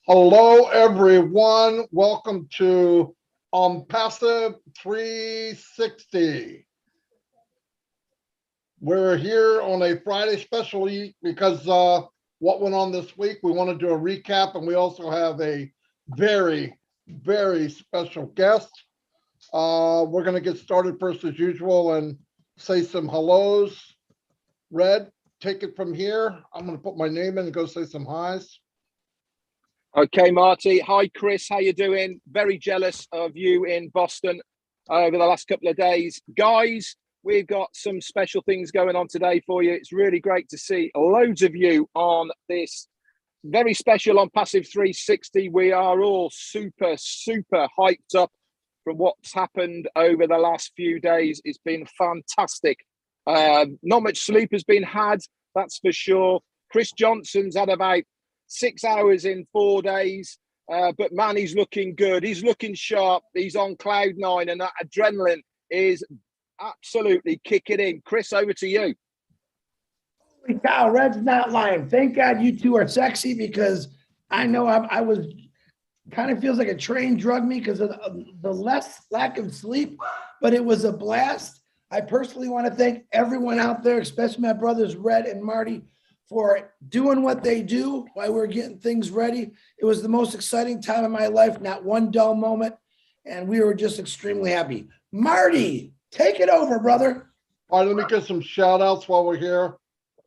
Hello, everyone. Welcome to Passive 360. We're here on a Friday specially because what went on this week. We want to do a recap, and we also have a very, very special guest. We're going to get started first as usual and say some hellos. Red, take it from here. I'm going to put my name in and go say some highs. Okay, Marty. Hi, Chris. How you doing? Very jealous of you in Boston over the last couple of days. Guys, we've got some special things going on today for you. It's really great to see loads of you on this very special on Passive 360. We are all super, super hyped up from what's happened over the last few days. It's been fantastic. Not much sleep has been had, that's for sure. Chris Johnson's had about 6 hours in 4 days, but man, he's looking good. He's looking sharp. He's on cloud nine, and that adrenaline is absolutely kicking in. Chris, over to you. Holy cow, Red's not lying. Thank God you two are sexy, because I know I was kind of feels like a train drugged me because of the lack of sleep, but it was a blast. I personally want to thank everyone out there, especially my brothers Red and Marty, for doing what they do while we're getting things ready. It was the most exciting time of my life, not one dull moment, and we were just extremely happy. Marty, take it over, brother. All right, let me get some shout outs while we're here.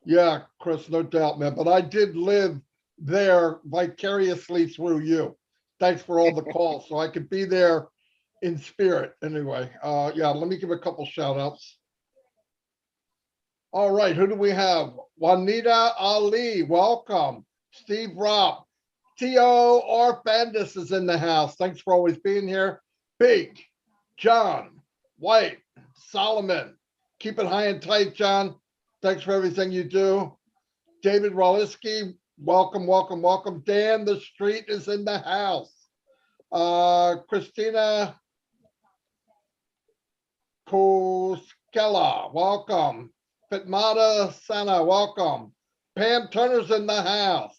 Yeah, Chris, no doubt, man. But I did live there vicariously through you. Thanks for all the calls. So I could be there in spirit anyway. Yeah, let me give a couple shout outs. All right, who do we have? Juanita Ali, welcome. Steve Ropp. T.O. Orfandis is in the house. Thanks for always being here. Big, John, White, Solomon. Keep it high and tight, John. Thanks for everything you do. David Roliski, welcome, welcome, welcome. Dan the Street is in the house. Christina Koskela, welcome. Fatmata Sana, welcome. Pam Turner's in the house.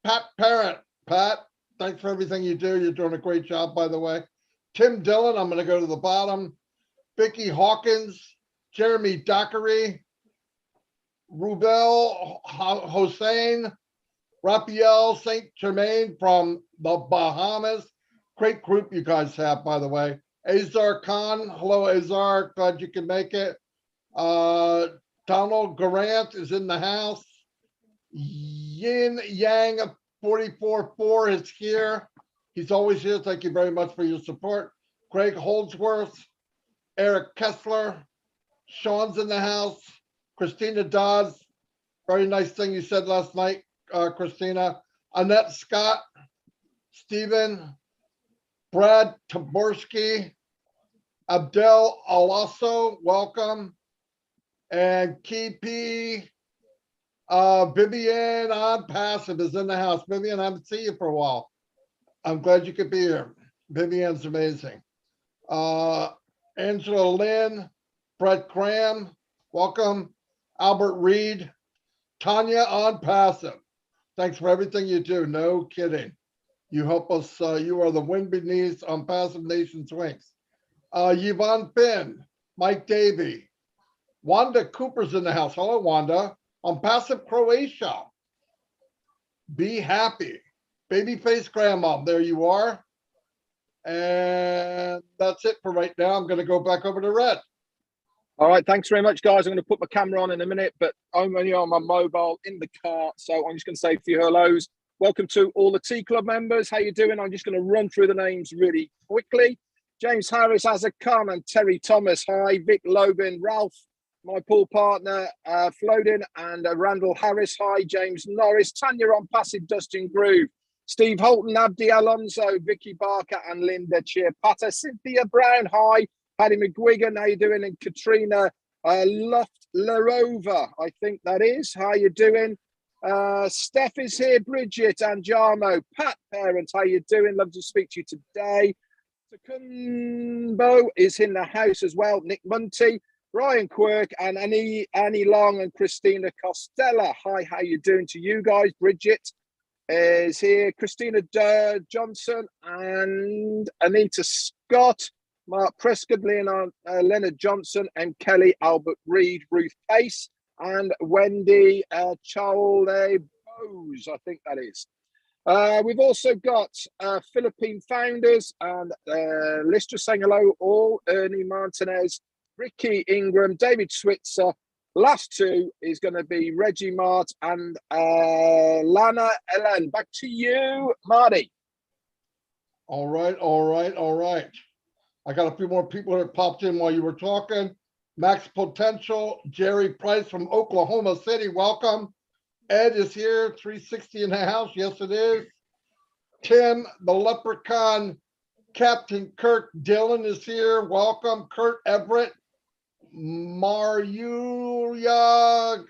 Pat Parent, Pat, thanks for everything you do. You're doing a great job, by the way. Tim Dillon, I'm going to go to the bottom. Vicky Hawkins, Jeremy Dockery, Rubel Hossein, Raphael St. Germain from the Bahamas. Great group you guys have, by the way. Azar Khan, hello Azar, glad you can make it. Donald Garant is in the house. Yin Yang 44-4 is here. He's always here. Thank you very much for your support. Greg Holdsworth, Eric Kessler, Sean's in the house. Christina Dodds, very nice thing you said last night, Christina. Annette Scott, Stephen, Brad Taborski, Abdel Alasso, welcome. And KP, Vivian on Passive is in the house. Vivian, I haven't seen you for a while. I'm glad you could be here. Vivian's amazing. Angela Lynn, Brett Graham, welcome. Albert Reed, Tanya on Passive. Thanks for everything you do. No kidding. You help us. You are the wind beneath on Passive Nation's wings. Yvonne Finn, Mike Davey, Wanda Cooper's in the house. Hello, Wanda. On Passive Croatia. Be happy. Babyface Grandma, there you are. And that's it for right now. I'm going to go back over to Red. All right, thanks very much, guys. I'm going to put my camera on in a minute, but I'm only on my mobile in the car, so I'm just going to say a few hellos. Welcome to all the T Club members. How you doing? I'm just going to run through the names really quickly. James Harris, Azar Khan, and Terry Thomas. Hi. Vic Lobin, Ralph, my pool partner, Flodin, and Randall Harris. Hi. James Norris, Tanya on Passive, Dustin Groove, Steve Holton, Abdi Alonso, Vicky Barker, and Linda Chiapata. Cynthia Brown. Hi. Paddy McGuigan, how you doing? And Katrina Loft-Larova, I think that is. How you doing? Steph is here. Bridget and Jarmo. Pat Parent, how you doing? Love to speak to you today. Takumbo is in the house as well. Nick Munty. Ryan Quirk, and Annie Long and Christina Costello. Hi, how you doing to you guys? Bridget is here, Christina Johnson and Anita Scott, Mark Prescott, Leonard Johnson, and Kelly Albert Reed, Ruth Pace, and Wendy Charlie Bose, I think that is. We've also got Philippine founders and Listra saying hello, all Ernie Martinez, Ricky Ingram, David Switzer. Last two is going to be Reggie Mart and Lana Ellen. Back to you, Marty. All right. I got a few more people that popped in while you were talking. Max Potential, Jerry Price from Oklahoma City, welcome. Ed is here, 360 in the house. Yes, it is. Tim, the Leprechaun, Captain Kirk Dillon is here. Welcome. Kurt Everett, Maruya,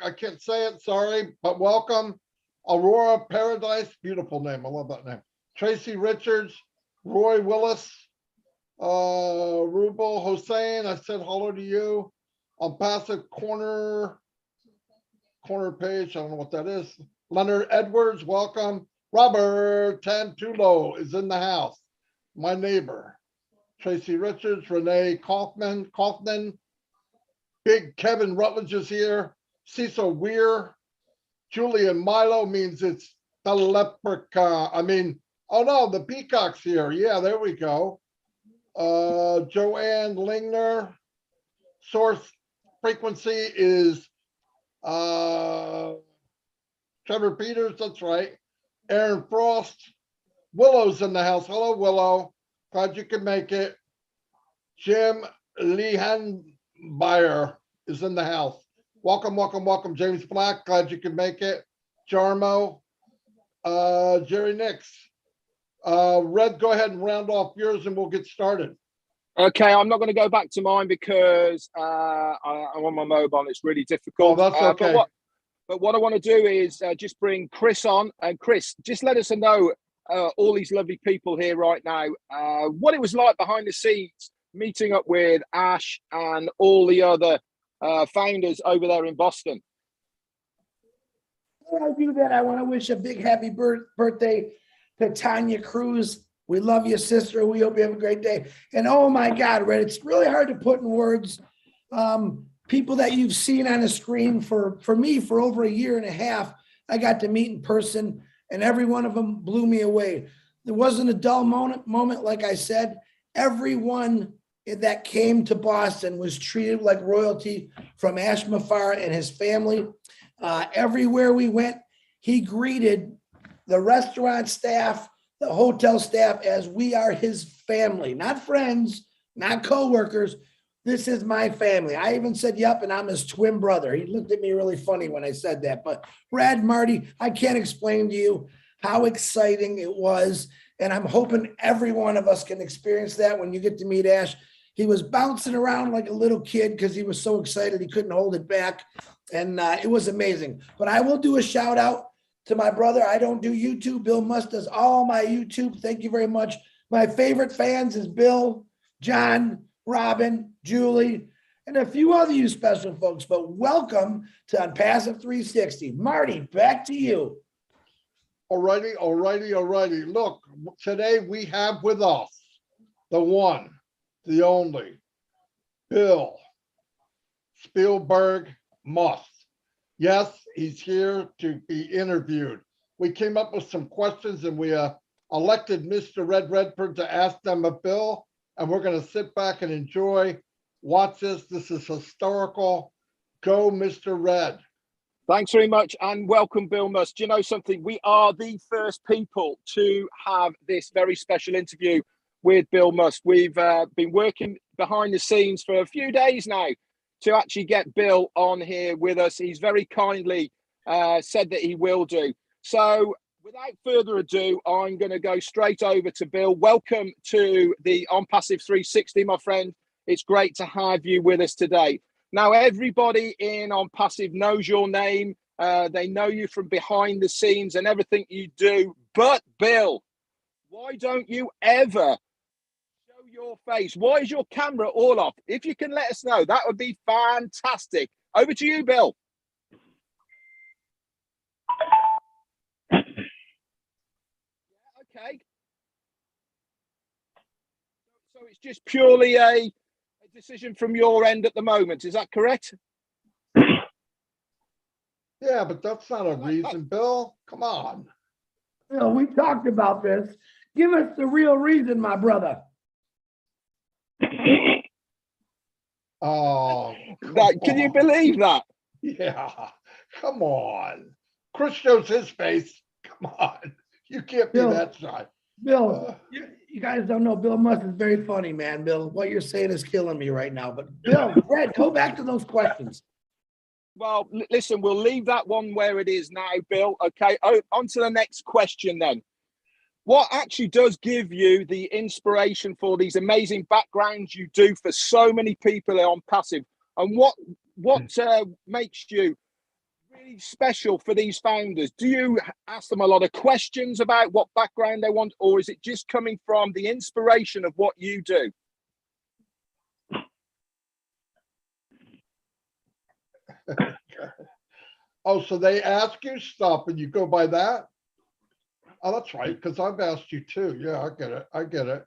I can't say it, sorry, but welcome. Aurora Paradise, beautiful name. I love that name. Tracy Richards, Roy Willis, Rubel Hossein, I said hello to you. On passive corner page, I don't know what that is. Leonard Edwards, welcome. Robert Tantulo is in the house, my neighbor. Tracy Richards, Renee Kaufman, Big Kevin Rutledge is here. Cecil Weir, Julian Milo means it's the leprechaun. Oh no, the peacock's here. Yeah, there we go. Joanne Lingner, source frequency is Trevor Peters, that's right. Aaron Frost, Willow's in the house. Hello, Willow. Glad you could make it. Jim Lehanbeyer is in the house. Welcome. James Black, glad you could make it. Jarmo, Jerry Nix. Red, go ahead and round off yours and we'll get started. Okay, I'm not going to go back to mine because I'm on my mobile. It's really difficult. Oh, that's okay. But what I want to do is just bring Chris on. And Chris, just let us know, all these lovely people here right now, what it was like behind the scenes, meeting up with Ash and all the other founders over there in Boston. Before I do that, I want to wish a big happy birthday to Tanya Cruz. We love you, sister. We hope you have a great day. And oh my God, Red, it's really hard to put in words. People that you've seen on a screen for me for over a year and a half, I got to meet in person, and every one of them blew me away. There wasn't a dull moment, like I said. Everyone that came to Boston was treated like royalty, from Ash Mafar and his family. Everywhere we went, he greeted the restaurant staff, the hotel staff, as we are his family, not friends, not coworkers. This is my family. I even said, yep, and I'm his twin brother. He looked at me really funny when I said that. But Brad, Marty, I can't explain to you how exciting it was. And I'm hoping every one of us can experience that when you get to meet Ash. He was bouncing around like a little kid because he was so excited he couldn't hold it back. And it was amazing. But I will do a shout out to my brother. I don't do YouTube. Bill Musk does all my YouTube. Thank you very much. My favorite fans is Bill, John, Robin, Julie, and a few other you special folks. But welcome to Unpassive 360. Marty, back to you. Alrighty. Look, today we have with us the one, the only, Bill Spielberg Musk. Yes, he's here to be interviewed. We came up with some questions and we elected Mr. Red Redford to ask them of Bill, and we're going to sit back and enjoy. Watch this. This is historical. Go, Mr. Red. Thanks very much and welcome, Bill Musk. Do you know something? We are the first people to have this very special interview with Bill Musk. We've been working behind the scenes for a few days now to actually get Bill on here with us. He's very kindly said that he will do. So without further ado, I'm going to go straight over to Bill. Welcome to the On Passive 360, my friend. It's great to have you with us today. Now, everybody in On Passive knows your name. They know you from behind the scenes and everything you do. But Bill, why don't you ever show your face. Why is your camera all off? If you can let us know, that would be fantastic. Over to you, Bill. Okay. So it's just purely a decision from your end at the moment. Is that correct? Yeah, but that's not a reason, Bill. Come on. Bill, we talked about this. Give us the real reason, my brother. Oh, Can you believe that? Yeah, come on. Chris shows his face. Come on. You can't be Bill. that shy. Bill, you guys don't know, Bill Musk is very funny, man. Bill, what you're saying is killing me right now. But Bill, Fred, go back to those questions. Well, listen, we'll leave that one where it is now, Bill. Okay, on to the next question then. What actually does give you the inspiration for these amazing backgrounds you do for so many people on Passive? And what makes you really special for these founders? Do you ask them a lot of questions about what background they want, or is it just coming from the inspiration of what you do? Oh, so they ask you stuff and you go by that? Oh, that's right, because I've asked you too. Yeah, I get it. I get it.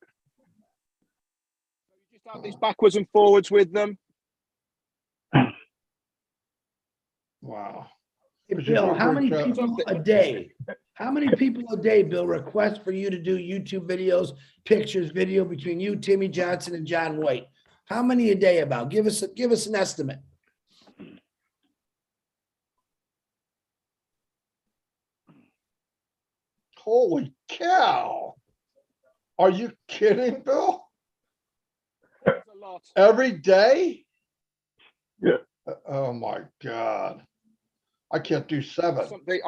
You just have these backwards and forwards with them. Wow. Hey, Bill, how many people a day? How many people a day, Bill, request for you to do YouTube videos, pictures, video between you, Timmy Johnson, and John White? How many a day about? Give us an estimate. Holy cow. Are you kidding, Bill? That's a lot. Every day? Yeah. Oh my God. I can't do 7. Something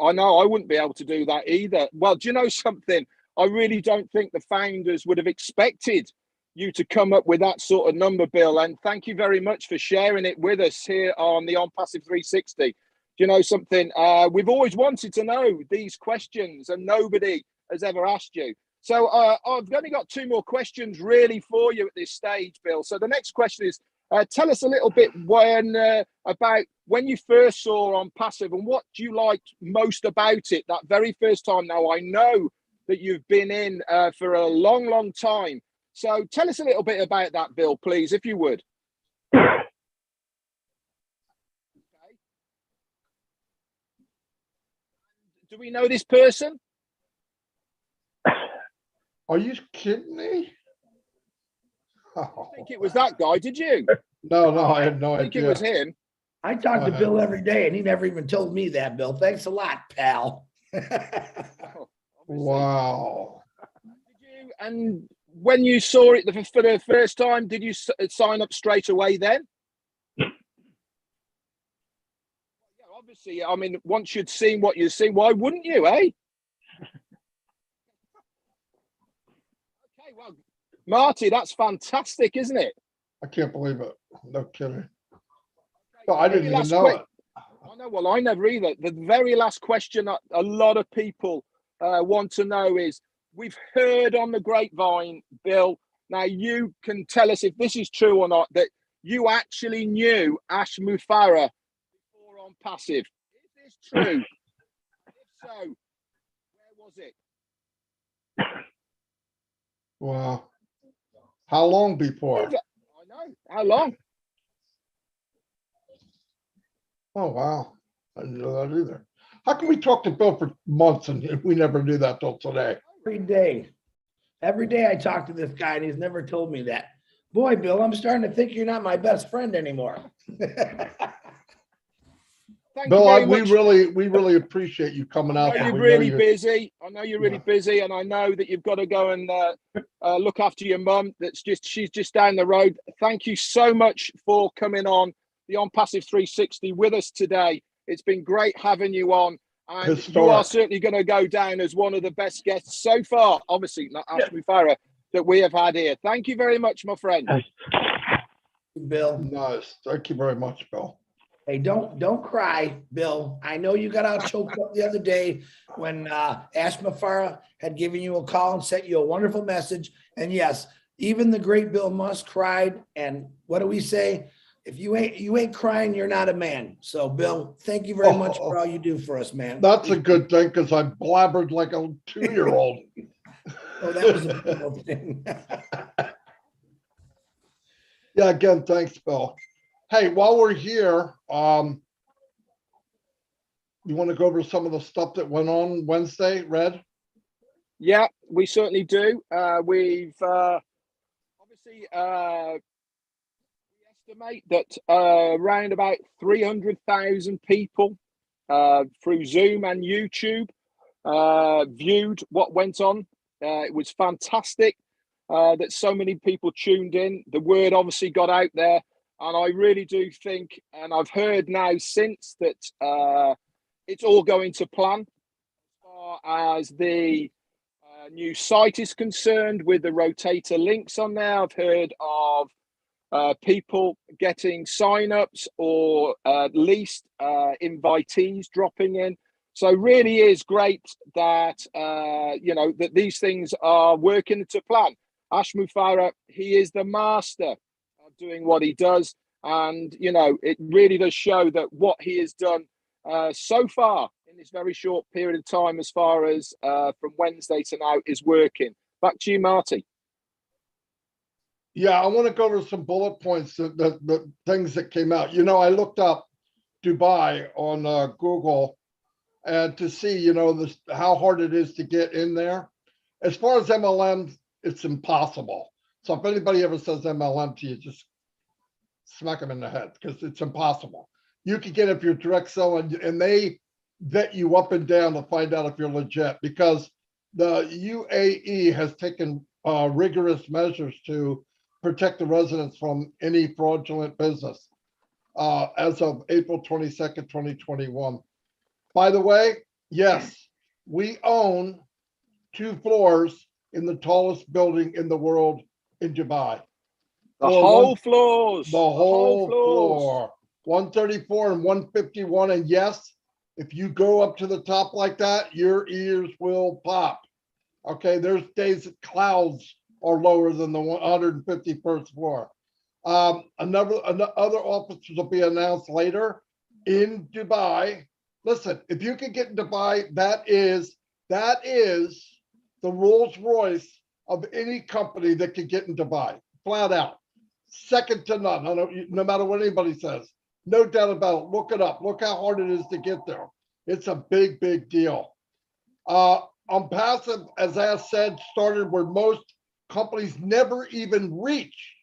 I know I wouldn't be able to do that either. Well, do you know something? I really don't think the founders would have expected you to come up with that sort of number, Bill. And thank you very much for sharing it with us here on the On Passive 360. Do you know something? We've always wanted to know these questions and nobody has ever asked you. So I've only got 2 more questions really for you at this stage, Bill. So the next question is, tell us a little bit about when you first saw On Passive and what you liked most about it that very first time. Now, I know that you've been in for a long, long time. So tell us a little bit about that, Bill, please, if you would. Do we know this person? Are you kidding me? I think it was that guy, did you? No, I had no I think idea. it was him. I talk to Bill every day, and he never even told me that, Bill. Thanks a lot, pal. Wow. Did you, and when you saw it for the first time, did you sign up straight away then? Yeah, obviously, I mean, once you'd seen what you'd seen, why wouldn't you, eh? Okay, well, Marty, that's fantastic, isn't it? I can't believe it. No kidding. Well, I didn't even know it. I know, well, I never either. The very last question that a lot of people want to know is, we've heard on the grapevine, Bill, now you can tell us if this is true or not, that you actually knew Ash Mufareh before On Passive. Is this true? If so, where was it? Wow. How long before? I know. How long? Oh, wow. I didn't know that either. How can we talk to Bill for months and we never knew that till today? Every day. Every day I talk to this guy, and he's never told me that. Boy, Bill, I'm starting to think you're not my best friend anymore. Bill, we really appreciate you coming out. I know you're really busy. I know you're really busy, and I know that you've got to go and look after your mum. She's just down the road. Thank you so much for coming on the On Passive 360 with us today. It's been great having you on, and Historic. You are certainly going to go down as one of the best guests so far. Obviously, not Ash Mufareh, that we have had here. Thank you very much, my friend. Bill. Nice. Thank you very much, Bill. Hey, don't cry, Bill. I know you got out choked up the other day when Ash Mufareh had given you a call and sent you a wonderful message. And yes, Even the great Bill Musk cried. And what do we say? If you ain't crying, you're not a man. So Bill, thank you very much for all you do for us, man. That's a good thing because I blabbered like a 2-year-old. Oh, that was a beautiful thing. Yeah, again, thanks, Bill. Hey, while we're here, you want to go over some of the stuff that went on Wednesday, Red? Yeah, we certainly do. We've obviously we estimate that around about 300,000 people through Zoom and YouTube viewed what went on. It was fantastic that so many people tuned in. The word obviously got out there, and I really do think, and I've heard now since that it's all going to plan as far as the new site is concerned with the rotator links on there. I've heard of people getting sign-ups or at least invitees dropping in. So really is great that that these things are working to plan. Ash Mufareh, he is the master of doing what he does, and it really does show that what he has done so far in this very short period of time, as far as from Wednesday to now, is working. Back to you, Marty. Yeah, I want to go over some bullet points, the things that came out. I looked up Dubai on Google and to see, how hard it is to get in there. As far as MLM, it's impossible. So if anybody ever says MLM to you, just smack them in the head because it's impossible. You can get if you're direct selling, and they vet you up and down to find out if you're legit, because the UAE has taken rigorous measures to protect the residents from any fraudulent business as of April 22nd, 2021. By the way, yes, we own 2 floors in the tallest building in the world in Dubai. The whole floors. The whole floor. 134 and 151. And yes, if you go up to the top like that, your ears will pop. Okay, there's days that clouds are lower than the 151st floor. Other offices will be announced later in Dubai. Listen, if you can get in Dubai, that is the Rolls Royce of any company that can get in Dubai, flat out. Second to none, no matter what anybody says. No doubt about it. Look it up. Look how hard it is to get there. It's a big, big deal. On passive, as I said, started where most companies never even reach.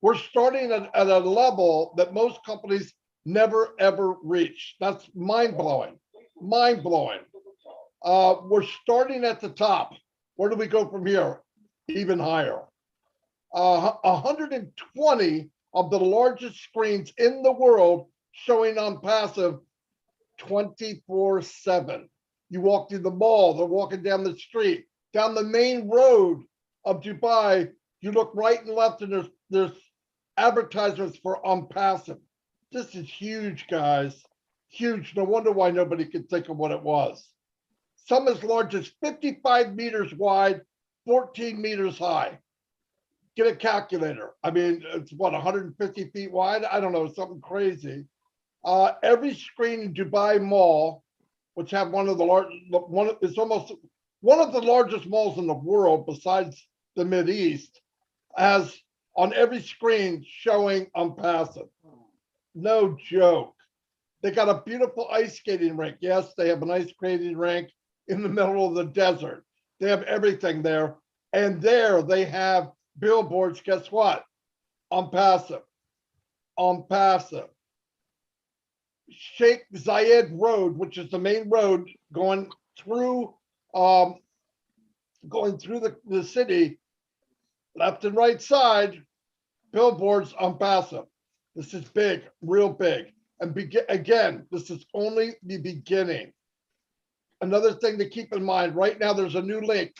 We're starting at a level that most companies never, ever reach. That's mind-blowing. Mind-blowing. We're starting at the top. Where do we go from here? Even higher. 120 of the largest screens in the world showing on passive 24/7. You walk through the mall, they're walking down the street, down the main road of Dubai. You look right and left, and there's advertisements for on passive. This is huge, guys. Huge. No wonder why nobody could think of what it was. Some as large as 55 meters wide, 14 meters high. Get a calculator. I mean, it's what, 150 feet wide? I don't know, something crazy. Every screen in Dubai Mall, which have one of the largest malls in the world besides the Mideast, has on every screen showing on passive. No joke. They got a beautiful ice skating rink. Yes, they have an ice skating rink in the middle of the desert. They have everything there. And there they have billboards. Guess what? On passive. On passive. Sheikh Zayed Road, which is the main road going through the city, left and right side, billboards on passive. This is big, real big. And again, this is only the beginning. Another thing to keep in mind, right now there's a new link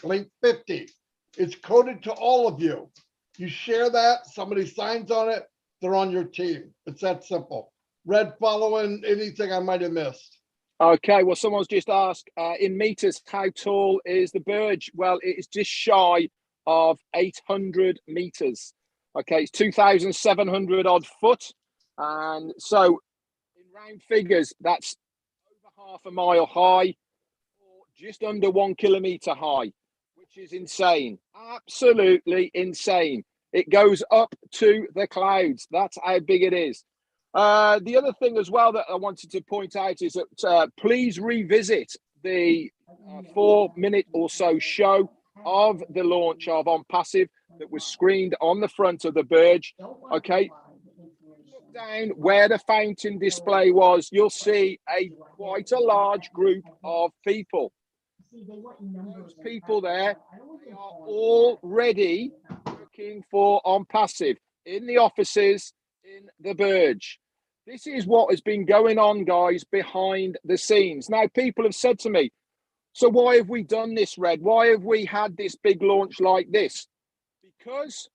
50. It's coded to all of you. You share that, somebody signs on it, they're on your team. It's that simple. Red, following anything I might have missed? Okay, well, someone's just asked in meters, how tall is the Burj? Well, it is just shy of 800 meters. Okay, it's 2,700 odd foot. And so in round figures, that's over half a mile high, or just under 1 kilometer high, which is insane. Absolutely insane. It goes up to the clouds. That's how big it is. The other thing as well that I wanted to point out is that please revisit the 4-minute or so show of the launch of On Passive that was screened on the front of the Burj. Okay, look down where the fountain display was. You'll see quite a large group of people. Those people there, they are already working for On Passive in the offices in the Burj. This is what has been going on, guys, behind the scenes. Now, people have said to me, so why have we done this, Red? Why have we had this big launch like this? Because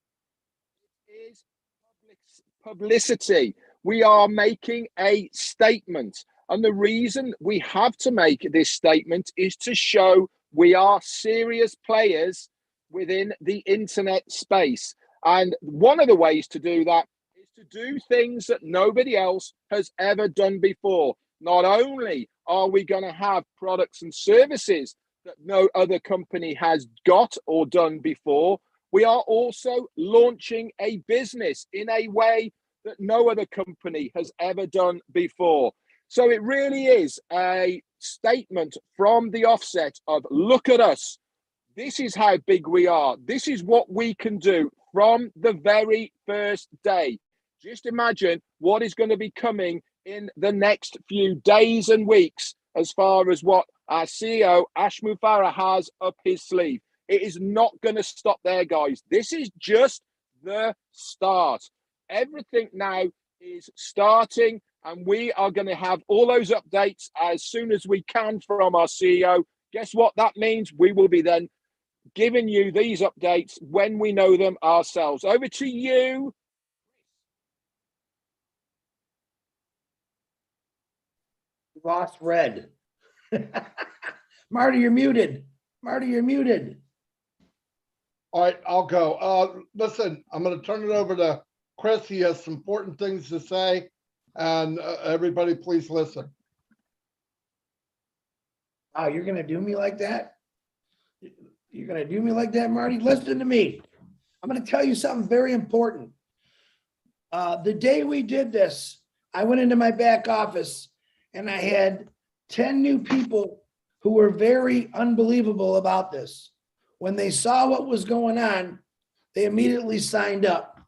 it is publicity. We are making a statement. And the reason we have to make this statement is to show we are serious players within the internet space. And one of the ways to do that is to do things that nobody else has ever done before. Not only are we going to have products and services that no other company has got or done before, we are also launching a business in a way that no other company has ever done before. So it really is a statement from the offset of, look at us. This is how big we are. This is what we can do from the very first day. Just imagine what is going to be coming in the next few days and weeks as far as what our CEO, Ash Mufareh, has up his sleeve. It is not going to stop there, guys. This is just the start. Everything now is starting, and we are going to have all those updates as soon as we can from our CEO. Guess what that means? We will be then giving you these updates when we know them ourselves. Over to you. Lost Red. Marty, you're muted. Marty, you're muted. All right, I'll go. Listen, I'm going to turn it over to Chris. He has some important things to say, and everybody please listen. Oh, you're going to do me like that? You're going to do me like that, Marty? Listen to me. I'm going to tell you something very important. The day we did this, I went into my back office and I had 10 new people who were very unbelievable about this. When they saw what was going on, they immediately signed up.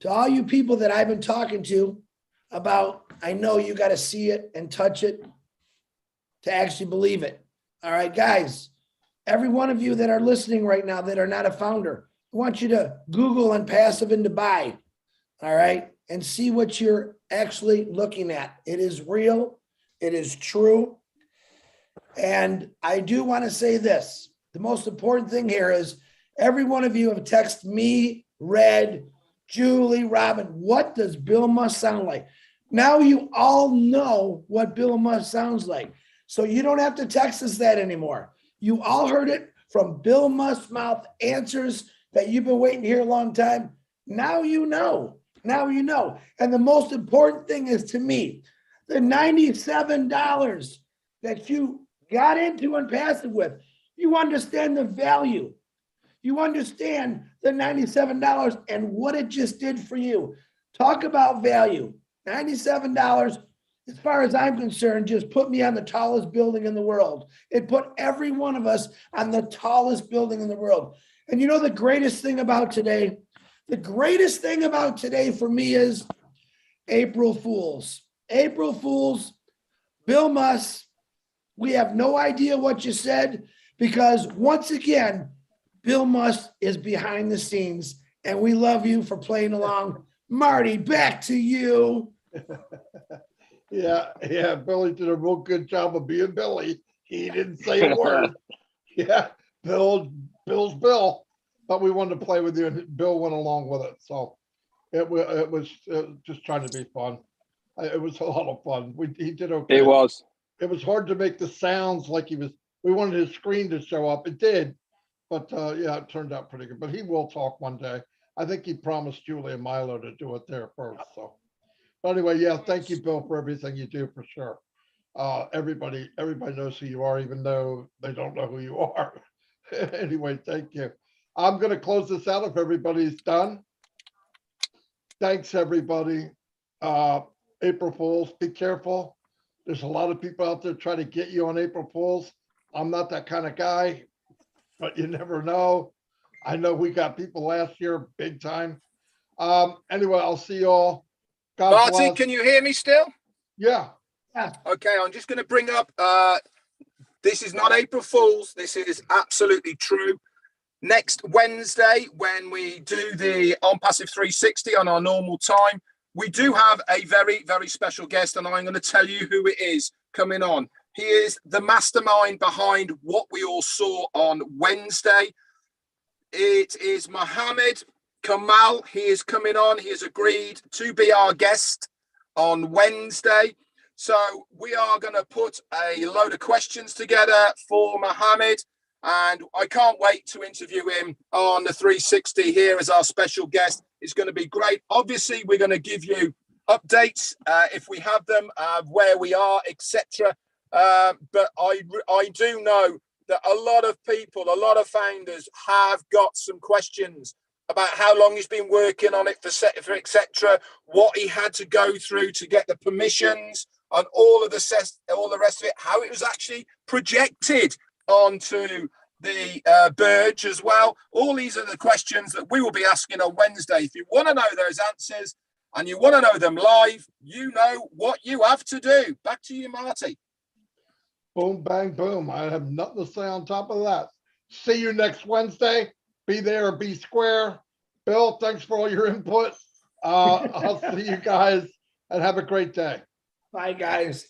To all you people that I've been talking to about, I know you got to see it and touch it to actually believe it. All right, guys, every one of you that are listening right now that are not a founder, I want you to Google On Passive in Dubai, all right, and see what you're actually looking at. It is real. It is true. And I do want to say this. The most important thing here is every one of you have texted me, Red, Julie, Robin, what does Bill Musk sound like? Now you all know what Bill Musk sounds like. So you don't have to text us that anymore. You all heard it from Bill Musk's mouth, answers that you've been waiting to hear a long time. Now you know. Now you know. And the most important thing is, to me, the $97 that you got into On Passive with, you understand the value. You understand the $97 and what it just did for you. Talk about value. $97, as far as I'm concerned, just put me on the tallest building in the world. It put every one of us on the tallest building in the world. And you know the greatest thing about today? The greatest thing about today for me is April Fools. April Fools, Bill Musk, we have no idea what you said, because once again, Bill Musk is behind the scenes, and we love you for playing along. Marty, back to you. Yeah, Billy did a real good job of being Billy. He didn't say a word. Yeah, Bill's Bill, but we wanted to play with you, and Bill went along with it. So it was just trying to be fun. It was a lot of fun. He did okay. It was. It was hard to make the sounds like he was. We wanted his screen to show up. It did, But yeah, it turned out pretty good. But he will talk one day. I think he promised Julie and Milo to do it there first. So, but anyway, yeah, thank you, Bill, for everything you do for sure. Everybody knows who you are, even though they don't know who you are. Anyway, thank you. I'm gonna close this out if everybody's done. Thanks, everybody. April Fools, be careful. There's a lot of people out there trying to get you on April Fools. I'm not that kind of guy, but you never know. I know we got people last year big time. Anyway, I'll see you all. God Marty, bless. can you hear me still? Yeah. Okay, I'm just going to bring up, this is not April Fool's. This is absolutely true. Next Wednesday, when we do the On Passive 360 on our normal time, we do have a very, very special guest, and I'm going to tell you who it is coming on. He is the mastermind behind what we all saw on Wednesday. It is Mohammed Kamal. He is coming on. He has agreed to be our guest on Wednesday. So we are going to put a load of questions together for Mohammed, and I can't wait to interview him on the 360 here as our special guest. It's going to be great. Obviously, we're going to give you updates if we have them, where we are, etc. But I do know that a lot of people, a lot of founders have got some questions about how long he's been working on it for etc. What he had to go through to get the permissions and all the rest of it, how it was actually projected onto the Burge as well. All these are the questions that we will be asking on Wednesday. If you want to know those answers and you want to know them live, you know what you have to do. Back to you, Marty. Boom, bang, boom. I have nothing to say on top of that. See you next Wednesday. Be there or be square. Bill, thanks for all your input. I'll see you guys and have a great day. Bye, guys.